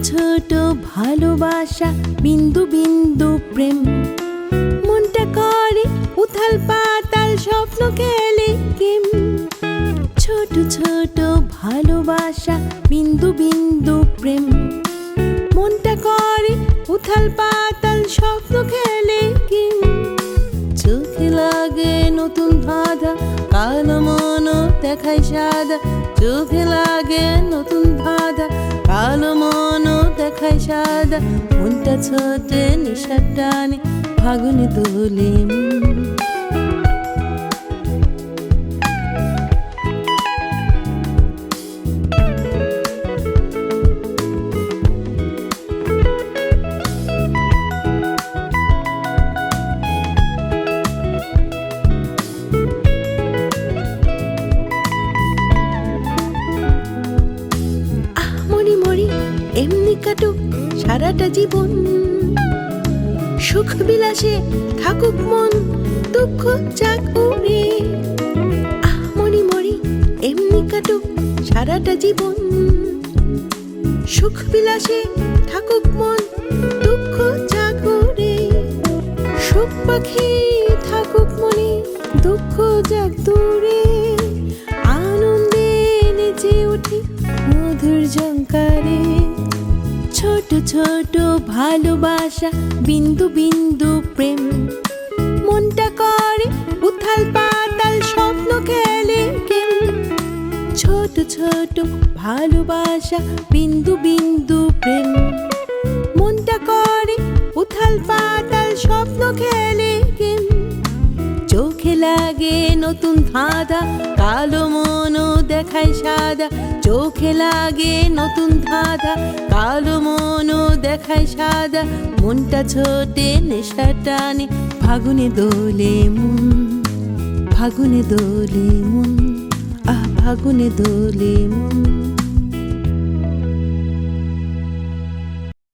ছোট ভালোবাসা বিন্দু বিন্দু প্রেম মনটা করে উথাল পাতাল স্বপ্ন খেলে গেম ছোট ছোট ভালোবাসা বিন্দু বিন্দু প্রেম মনটা করে উথাল পাতাল স্বপ্ন খেলে গেম চোখে লাগে নতুন ধাঁধা কালো মন দেখায় সাদা চোখে লাগে নতুন ধাঁধা কালো মন দেখায় সাদা মনটা ছোটে নেশার টানে ফাগুনে দোলে এমনি কাটুক সারাটা জীবন সুখ বিলাসে থাকুক মন দুঃখ যাক উড়ে মরি মরি এমনি কাটুক সারাটা জীবন সুখ বিলাসে থাকুক মন দুঃখ যাক উড়ে সুখ পাখি থাকুক মনে দুঃখ যাক দূরে আনন্দে নেচে উঠে মধুর ঝংকারে ছোট ছোট ভালোবাসা বিন্দু বিন্দু প্রেম মনটা করে উথাল পাতাল স্বপ্ন খেলে গেম ছোট ছোট ভালোবাসা বিন্দু বিন্দু প্রেম মনটা করে উথাল পাতাল স্বপ্ন খেলে গেম চোখে লাগে নতুন ধাঁধা কালো মন দেখায় সাদা চোখে লাগে নতুন ধাঁধা কালো মন দেখায় সাদা মনটা ছোটে নেশা টানে ফাগুনে দোলে মন ফাগুনে দোলে মন ফাগুনে দোলে মন।